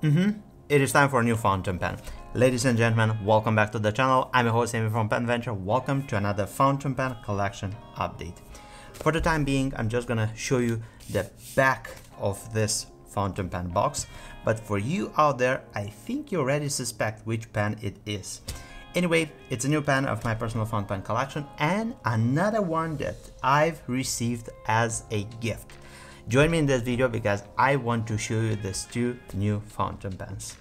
It is time for a new fountain pen. Ladies and gentlemen, welcome back to the channel. I'm your host Amy from Pen Venture. Welcome to another fountain pen collection update. For the time being, I'm just gonna show you the back of this fountain pen box. But for you out there, I think you already suspect which pen it is. Anyway, it's a new pen of my personal fountain pen collection and another one that I've received as a gift. Join me in this video because I want to show you these two new fountain pens.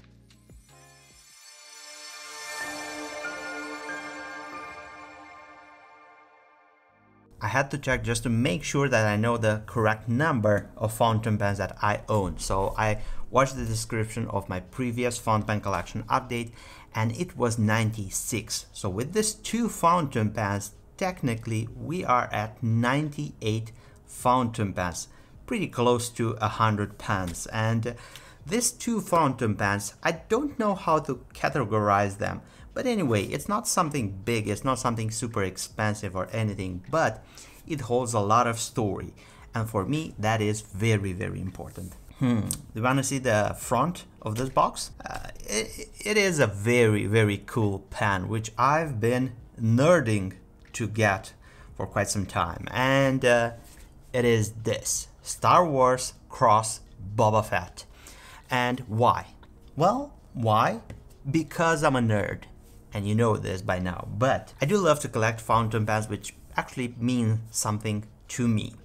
I had to check just to make sure that I know the correct number of fountain pens that I own. So I watched the description of my previous fountain pen collection update and it was 96. So with these two fountain pens, technically we are at 98 fountain pens. Pretty close to 100 pens, and these two fountain pens, I don't know how to categorize them, but anyway, it's not something big, it's not something super expensive or anything, but it holds a lot of story, and for me that is very important. Do you want to see the front of this box? It is a very cool pen which I've been nerding to get for quite some time, and it is this Star Wars Cross Boba Fett. And why? Well, why? Because I'm a nerd, and you know this by now, but I do love to collect fountain pens which actually mean something to me.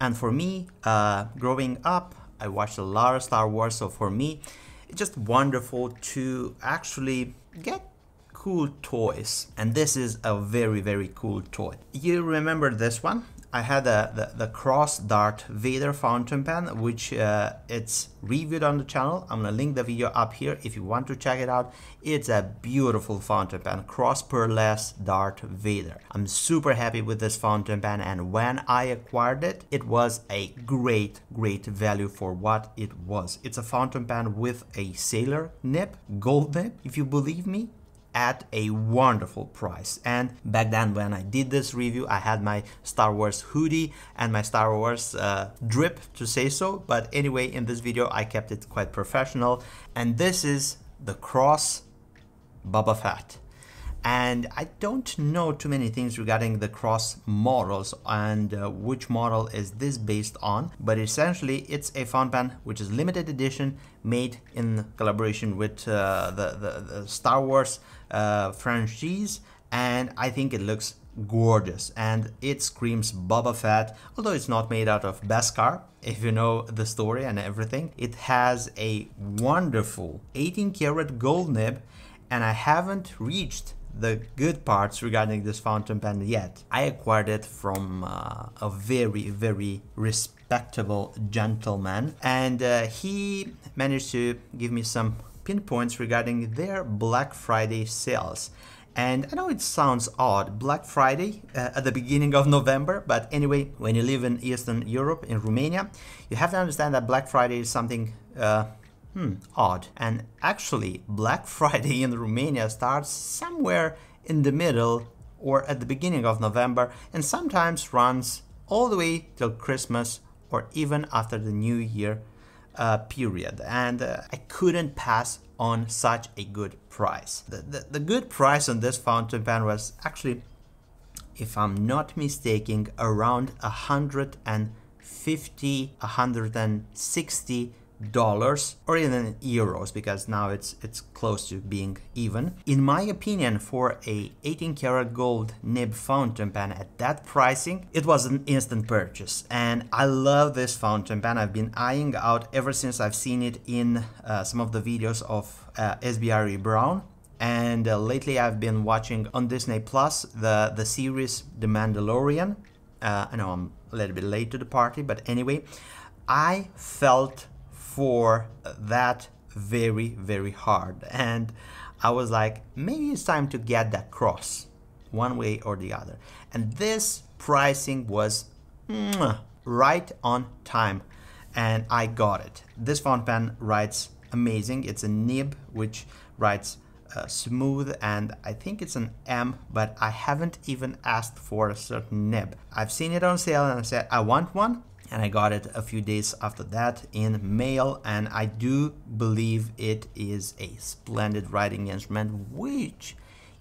And for me, growing up, I watched a lot of Star Wars, so for me, it's just wonderful to actually get cool toys. And this is a very cool toy. You remember this one? I had the Cross Darth Vader fountain pen, which it's reviewed on the channel. I'm gonna link the video up here if you want to check it out. It's a beautiful fountain pen, Cross Pearless Darth Vader. I'm super happy with this fountain pen, and when I acquired it, it was a great value for what it was. It's a fountain pen with a sailor nib, gold nib, if you believe me, at a wonderful price. And back then when I did this review, I had my Star Wars hoodie and my Star Wars drip, to say so, but anyway, in this video I kept it quite professional. And this is the Cross Boba Fett. And I don't know too many things regarding the Cross models and which model is this based on, but essentially it's a fountain pen which is limited edition, made in collaboration with the Star Wars franchise, and I think it looks gorgeous and it screams Boba Fett, although it's not made out of Beskar, if you know the story and everything. It has a wonderful 18 karat gold nib, and I haven't reached the good parts regarding this fountain pen yet. I acquired it from a very respectable gentleman, and he managed to give me some pinpoints regarding their Black Friday sales. And I know it sounds odd, Black Friday at the beginning of November, but anyway, when you live in Eastern Europe, in Romania, you have to understand that Black Friday is something odd. And actually, Black Friday in Romania starts somewhere in the middle or at the beginning of November, and sometimes runs all the way till Christmas or even after the New Year period. And I couldn't pass on such a good price. The good price on this fountain pen was actually, if I'm not mistaken, around $150, $160 or even euros, because now it's close to being even. In my opinion, for a 18 karat gold nib fountain pen at that pricing, it was an instant purchase. And I love this fountain pen. I've been eyeing out ever since I've seen it in some of the videos of SBRE Brown. And lately I've been watching on Disney Plus the series The Mandalorian. I know I'm a little bit late to the party, but anyway, I felt for that very hard, and I was like, maybe it's time to get that Cross one way or the other. And this pricing was right on time, and I got it. This fountain pen writes amazing. It's a nib which writes smooth, and I think it's an M, but I haven't even asked for a certain nib. I've seen it on sale and I said I want one, and I got it a few days after that in mail, and I do believe it is a splendid writing instrument, which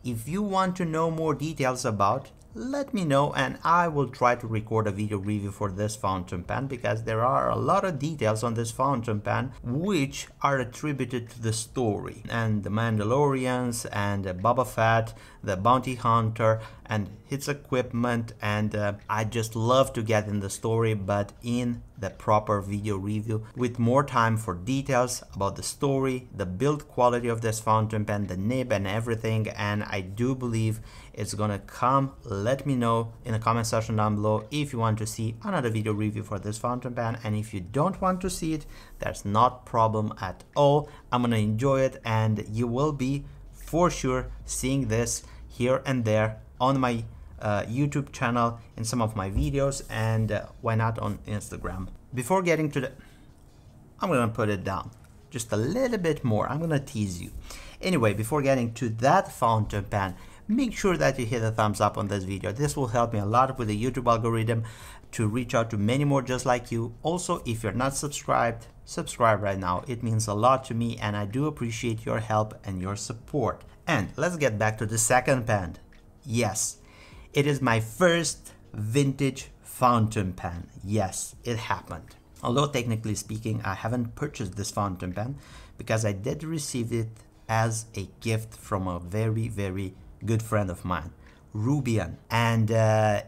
if you want to know more details about, let me know and I will try to record a video review for this fountain pen, because there are a lot of details on this fountain pen which are attributed to the story and the Mandalorians and Boba Fett, the bounty hunter, and his equipment, and I just love to get in the story, but in the proper video review with more time for details about the story, the build quality of this fountain pen, the nib and everything. And I do believe it's gonna come. Let me know in the comment section down below if you want to see another video review for this fountain pen, and if you don't want to see it, that's not problem at all. I'm gonna enjoy it, and you will be for sure seeing this here and there on my YouTube channel, in some of my videos, and why not on Instagram. Before getting to the, I'm gonna put it down just a little bit more. I'm gonna tease you. Anyway, before getting to that fountain pen, make sure that you hit a thumbs up on this video. This will help me a lot with the YouTube algorithm to reach out to many more just like you. Also, if you're not subscribed, subscribe right now. It means a lot to me, and I do appreciate your help and your support. And let's get back to the second pen. Yes, it is my first vintage fountain pen. Yes, it happened. Although technically speaking, I haven't purchased this fountain pen, because I did receive it as a gift from a very, very good friend of mine, Rubian. And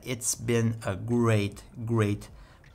it's been a great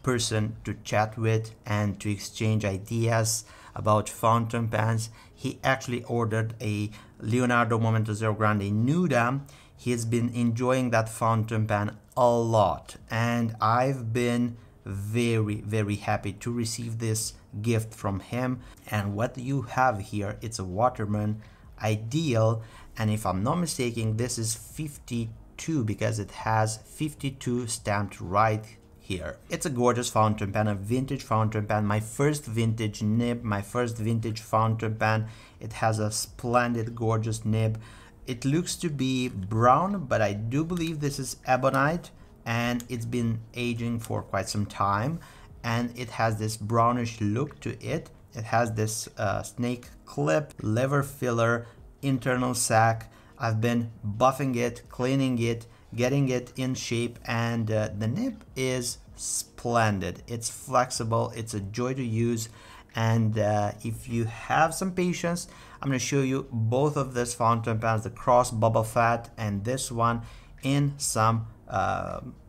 person to chat with and to exchange ideas about fountain pens. He actually ordered a Leonardo Momento Zero Grande Nuda. He's been enjoying that fountain pen a lot, and I've been very happy to receive this gift from him. And what you have here, it's a Waterman Ideal, and if I'm not mistaken, this is 52, because it has 52 stamped right here. It's a gorgeous fountain pen, a vintage fountain pen, my first vintage nib, my first vintage fountain pen. It has a splendid, gorgeous nib. It looks to be brown, but I do believe this is ebonite, and it's been aging for quite some time, and it has this brownish look to it. It has this snake clip, lever filler, internal sac. I've been buffing it, cleaning it, getting it in shape, and the nib is splendid. It's flexible, it's a joy to use, and if you have some patience, I'm going to show you both of these fountain pens, the Cross Boba Fett and this one, in some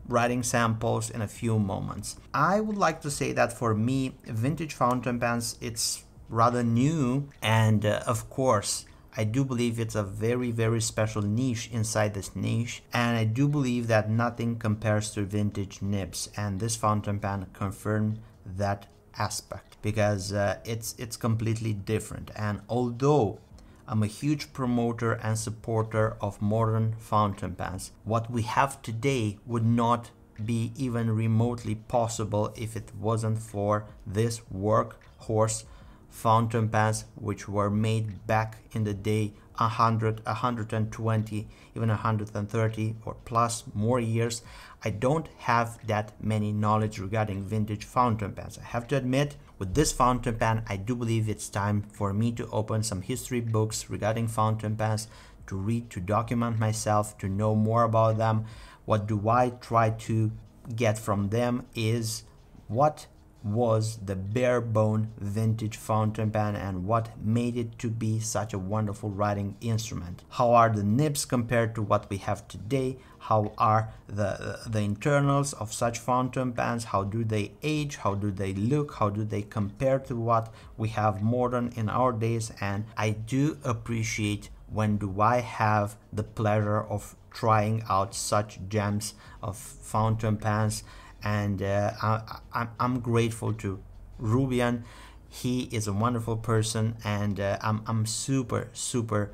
writing samples in a few moments. I would like to say that for me, vintage fountain pens, it's rather new, and of course I do believe it's a very special niche inside this niche, and I do believe that nothing compares to vintage nibs, and this fountain pen confirmed that aspect, because it's completely different. And although I'm a huge promoter and supporter of modern fountain pens, what we have today would not be even remotely possible if it wasn't for this workhorse fountain pens, which were made back in the day 100, 120, even 130 or plus more years. I don't have that many knowledge regarding vintage fountain pens. I have to admit, with this fountain pen, I do believe it's time for me to open some history books regarding fountain pens, to read, to document myself, to know more about them. What do I try to get from them is what was the bare bone vintage fountain pen and what made it to be such a wonderful writing instrument. How are the nibs compared to what we have today? How are the internals of such fountain pens? How do they age? How do they look? How do they compare to what we have modern in our days? And I do appreciate when do I have the pleasure of trying out such gems of fountain pens. And I'm grateful to Rubian. He is a wonderful person, and I'm super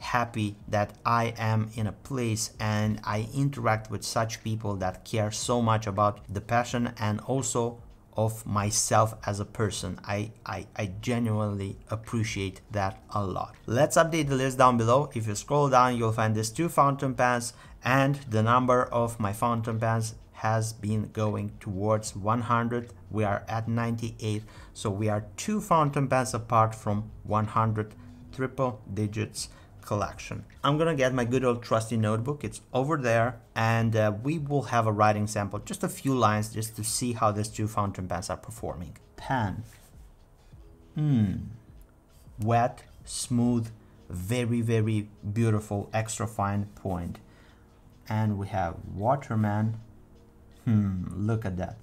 happy that I am in a place and I interact with such people that care so much about the passion and also of myself as a person. I genuinely appreciate that a lot. Let's update the list down below. If you scroll down, you'll find these two fountain pens, and the number of my fountain pens has been going towards 100 we are at 98, so we are 2 fountain pens apart from 100 triple digits collection. I'm gonna get my good old trusty notebook, it's over there, and we will have a writing sample, just a few lines just to see how these 2 fountain pens are performing. Pen. Wet, smooth, very, very beautiful, extra fine point. And we have Waterman. Look at that.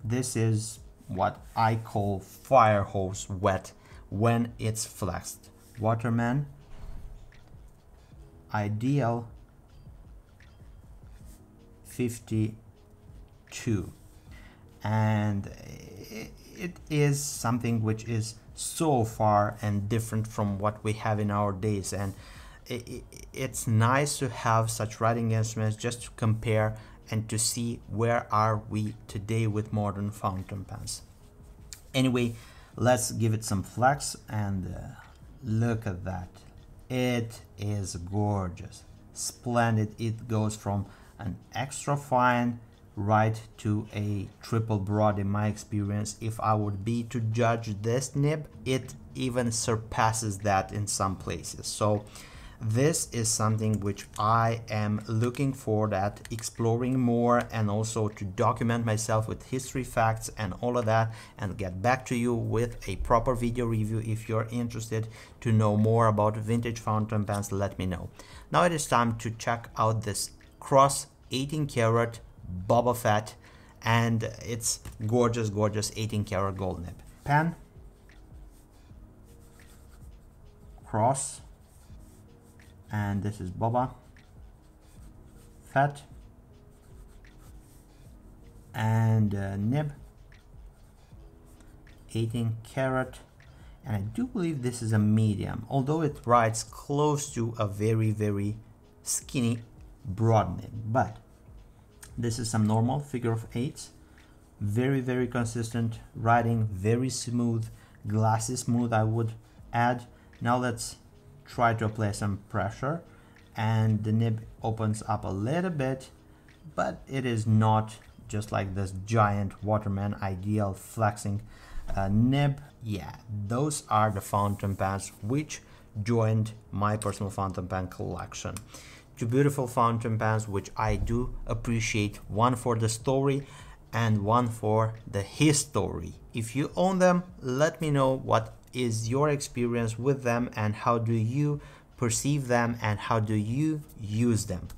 This is what I call fire hose wet when it's flexed. Waterman, ideal 52. And it is something which is so far and different from what we have in our days, and it's nice to have such writing instruments just to compare and to see where are we today with modern fountain pens. Anyway, let's give it some flex and look at that. It is gorgeous, splendid. It goes from an extra fine right to a triple broad in my experience. If I would be to judge this nib, it even surpasses that in some places. So this is something which I am looking for, that exploring more, and also to document myself with history facts and all of that, and get back to you with a proper video review. If you're interested to know more about vintage fountain pens, let me know. Now it is time to check out this cross 18 karat Boba Fett, and it's gorgeous, gorgeous 18 karat gold nib. Pen, cross, and this is Boba Fett, and nib 18 karat, and I do believe this is a medium, although it writes close to a very, very skinny broad nib, but this is some normal figure of 8s, very, very consistent writing, very smooth, glassy smooth I would add. Now let's try to apply some pressure, and the nib opens up a little bit, but it is not just like this giant Waterman ideal flexing nib. Yeah, those are the fountain pens which joined my personal fountain pen collection. 2 beautiful fountain pens which I do appreciate, one for the story and one for the history. If you own them, let me know what is your experience with them and how do you perceive them and how do you use them.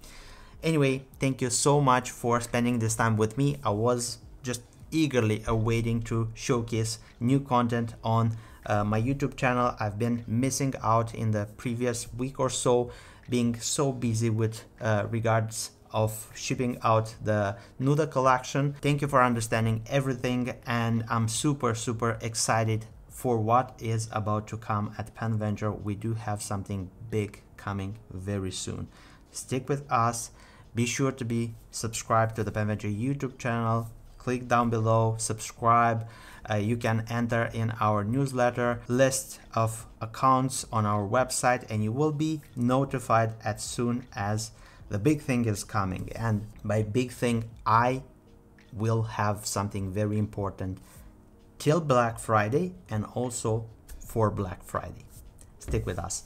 Anyway, thank you so much for spending this time with me. I was just eagerly awaiting to showcase new content on my YouTube channel. I've been missing out in the previous week or so, being so busy with regards of shipping out the Nuda collection. Thank you for understanding everything, and I'm super, super excited for what is about to come at Pen Venture. We do have something big coming very soon. Stick with us. Be sure to be subscribed to the Pen Venture YouTube channel. Click down below, subscribe. You can enter in our newsletter list of accounts on our website, and you will be notified as soon as the big thing is coming. And by big thing, I will have something very important till Black Friday and also for Black Friday. Stick with us.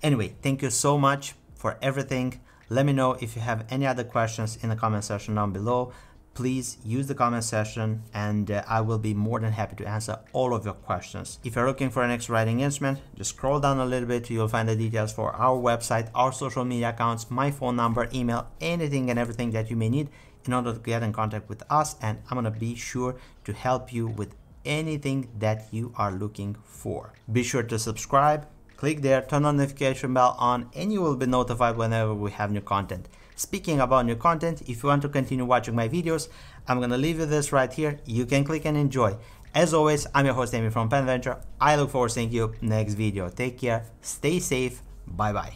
Anyway, thank you so much for everything. Let me know if you have any other questions in the comment section down below. Please use the comment section, and I will be more than happy to answer all of your questions. If you're looking for an extra writing instrument, just scroll down a little bit. You'll find the details for our website, our social media accounts, my phone number, email, anything and everything that you may need in order to get in contact with us. And I'm gonna be sure to help you with anything that you are looking for. Be sure to subscribe, click there, turn on notification bell on, and you will be notified whenever we have new content. Speaking about new content, if you want to continue watching my videos, I'm gonna leave you this right here. You can click and enjoy. As always, I'm your host Amy from Pen Venture. I look forward to seeing you next video. Take care, stay safe, bye bye.